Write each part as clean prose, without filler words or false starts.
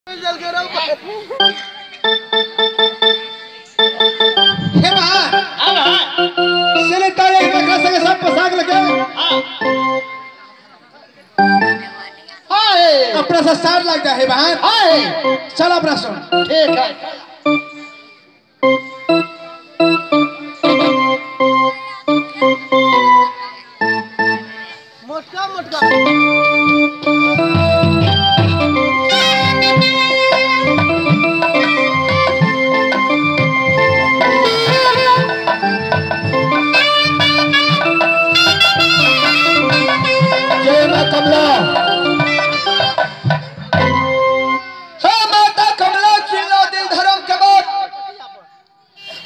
सब पोशाक लगे अपना सा स्टार लगता है बहन। चल अपना सुन। ठीक है। मोटका मोटका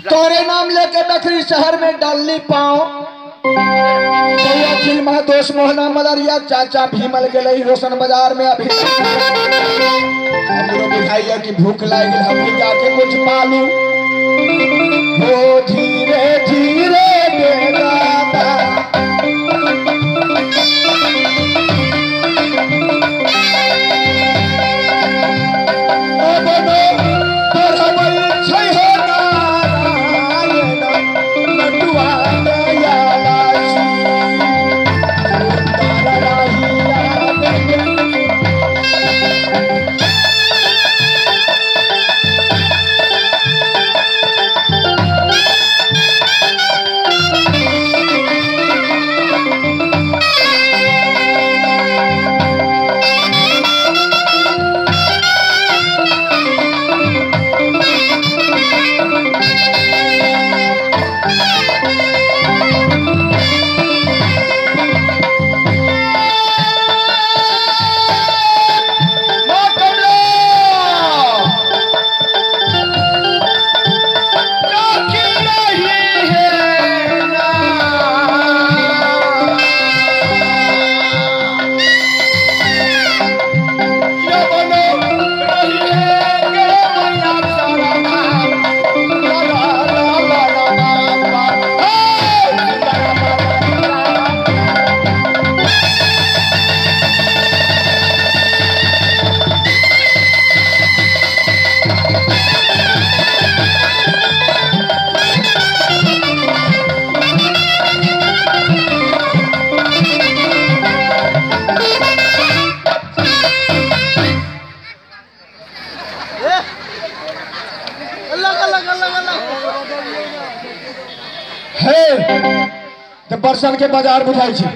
तोरे नाम लेके बखरी शहर में डालनी पाओ दोष मोहना मदरिया चाचा भीमल गए रोशन बाजार में अभी हमरो बुझाइया कि भूख लागी हम जाके कुछ पालू हो धीरे धीरे बरसन के बाजार बुझाई छे।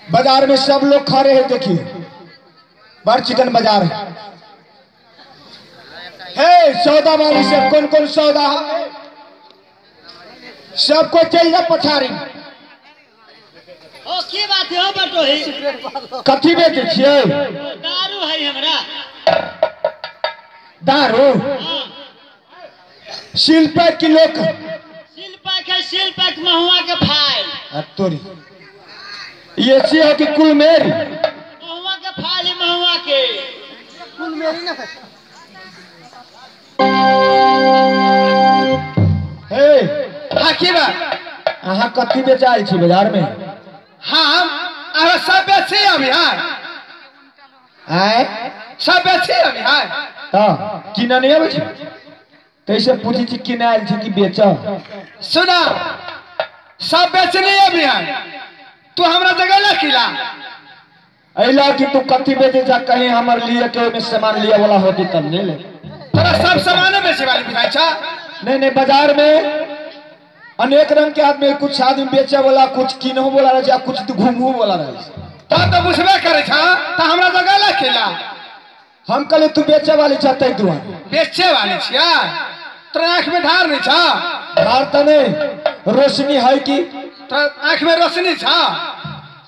बाजार में सब लोग खड़े हैं। देखिए बड़ चिकन बाजार है। सौदा वाली से कौन कौन सौदा है सबको चल जा पछाड़ी। ओ की बात है बटो कथी बेचे छिए? दारू है हमरा। दारू शिल्पे किलो शिल्पक महुआ के फाइल तोरी ये सी है कि कुल मेरी महुआ के फाइल महुआ के कुल मेरी ना हे हाकिबा अहाँ कथी बेचाल छी बाजार में? हम अरे सब बेची अभी हां आए सब बेची अभी हां त किन नहीं आबै छी कैसे पूछी छी किनाल छी कि बेच? सुना सब बेचनी अभी हां तू हमरा जगह ला खिला ऐला कि तू कथी बेचे जा कहीं हमर लिए के में सामान लिया वाला होती तब ले ले। तोरा सब सामान बेचे वाली बिकाई छा? नहीं नहीं बाजार में अनेक रंग के आदमी कुछ आदमी बेचे वाला कुछ किनो वाला रहे जा कुछ घूमू वाला रहे। तब तो बुझबे करे छा त हमरा जगह ला खिला। हम कहले तू बेचे वाली चाहते तू बेचे वाली छिया? तोरा आंख में धार नहीं छा? धार त नहीं रोशनी है कि तोरा आंख में रोशनी छा?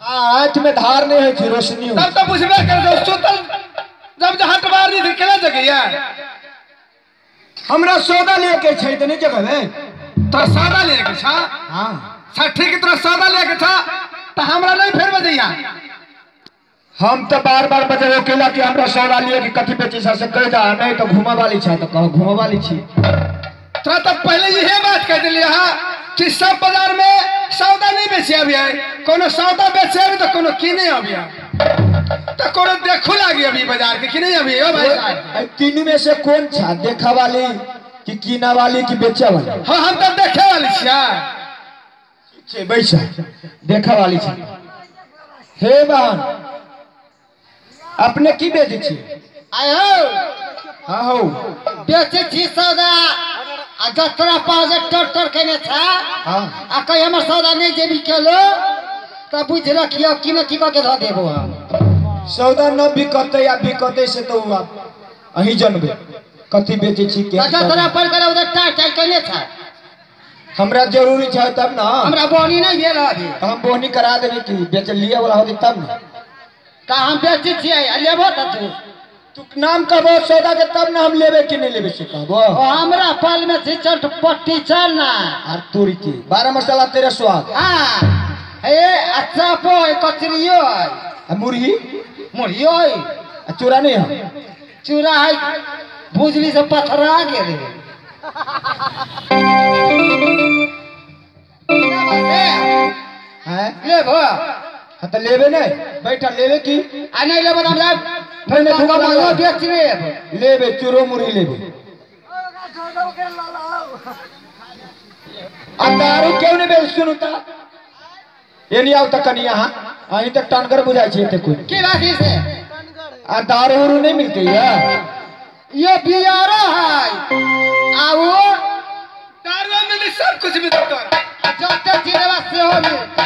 आंख में धार नहीं है कि रोशनी। तब तो बुझबे करे जो सुतल जब हटवार नहीं केला जगह हमरा सौदा लेके छै त नहीं जगह है। तो सौदा लेके छा? हां सर ठीक है। तोरा सौदा लेके छा त हमरा नहीं फेर बजैया। हम तो बार बार बजे केला कि हमरा सौदा लिए कि कथी बेची से कह जा नहीं तो घुमा वाली छै तो कहो घुमा वाली छी। तोरा तो पहले यही बात कह दिलिए हां कि सब बाजार में सौदा नहीं बेचे अभी है। कोनो सौदा बेचे अभी तो कोनो किने अभी है। तो कोनो देखो लागी अभी बाजार के कि नहीं अभी ओ भाई साहब तीनों में से कौन छा देखा वाली कि कीना वाली कि बेचा वाली? हाँ हम तो देखे वाली छे बैसा देखा वाली छे। हे बहन अपने की बेचे छी? आय हो हाँ हो बेचे छी सौदा आ जतरा पाजे टटर केने था हाँ आ कहीं हमर सौदा नहीं जेबी केलो त बुझ रखियो कि न की के ध देबो हम। सौदा न बिकते या बिकते से तो हुआ अही जनबे कथी बेचे छी के जतरा पर करे उधर टाइट केने था हमरा जरूरी है तब ना हमरा बोनी नहीं भेल अभी हम बोनी करा देबे कि बेच लिए वाला होती तब ना का हम बेचे छी लेबो त तू नाम कहबो सौदा के तब ना हम लेबे कि नहीं लेबे से कहबो। हमरा फल में से चट पट्टी चलना और तोरी के 12 मसाला तेरे स्वाद हां ए अच्छा पो कचरियो आ मुरही मुड़ियो आ चूरा नहीं है चूरा है भुजली से पथरा गेले हैं लेबो हाँ तो लेबे नहीं बैठा लेबे की आ नहीं लेबो त हमरा पहले धोखा धोखा मारो बेच लेबो लेबे चूरो मुरही लेबे। आ दारू क्यों नहीं बेच सुनता ये नहीं आवता कनिया हाँ अहीं तक टनकर बुझाई छे ते कोई की बात से आ दारू उरू नहीं मिलती है ये बियारो है आ वो दारू में सब कुछ मिलता है जब जिलेबा से हो मिलता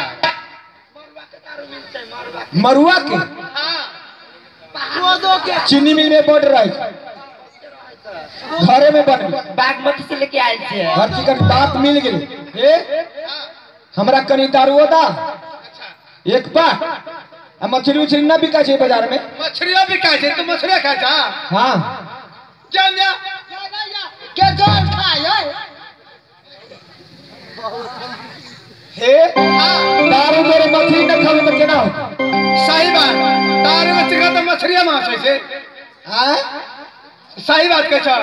मरुआ के चीनी मिल में बढ़ रहा है घरे में बन गई बागमती से लेके आए थे हर चीज का बात मिल गई ए हमरा कनी दारू दा एक पाक आ मछली उछली ना बिका छे बाजार में मछलियां बिका छे तो मछलियां खा जा हाँ क्या ना के जोर खाए हे दारू मेरे मछली न खावे तो केना हो सही बात दारू में चिकन तो मछलियां मांस है हां सही बात कह छ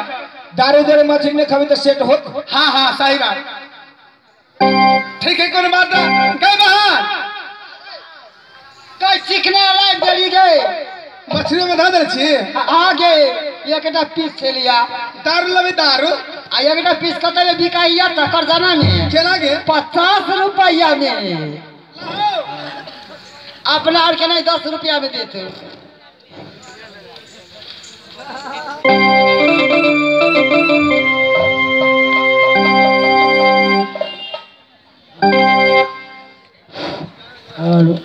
दारू मेरे मछली न खावे तो सेट होत हाँ हाँ सही बात ठीक है कोनो बात ना कह बहन कई चिकना लाइव गली गए मछलियों में धा दे छी आगे एकटा पीस से लिया दारू लबे दारू आ एकटा पीस कतले बिकाइया तकर जाना में केना गे 50 रुपया में अपना और के नहीं 10 रुपया में देते हेलो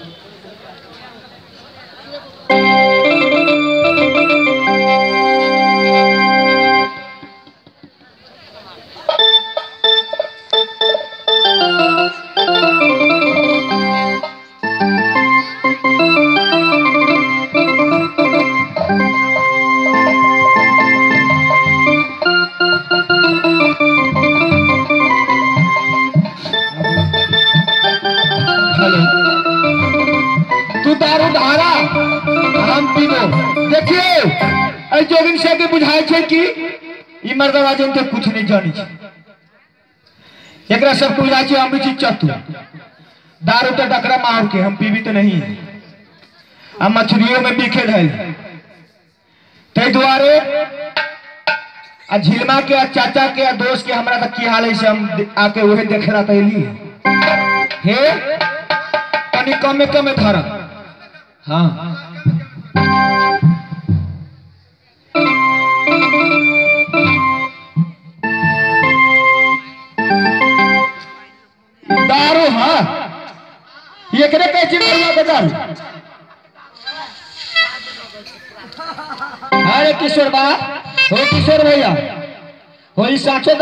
तू दारू धारा हम पीबो देखिए ए जोगिन से के बुझाई छे कि ई मर्दवा जन तो कुछ नहीं जानी छे एकरा सब बुझाई छे हम चीज चतु दारू तो डकरा मार के हम पीबी तो नहीं आ मछलियों में बिखे धैल तै दुआरे आ झिलमा के आ चाचा के आ दोस्त के हमरा तक की हाल है से हम आके ओहे देखला तैली हे तनी कमे कमे धर हाँ दारू हाँ ये करे कैसे मरुआ के दारू अरे किशोर बा हो किशोर भैया हो साचो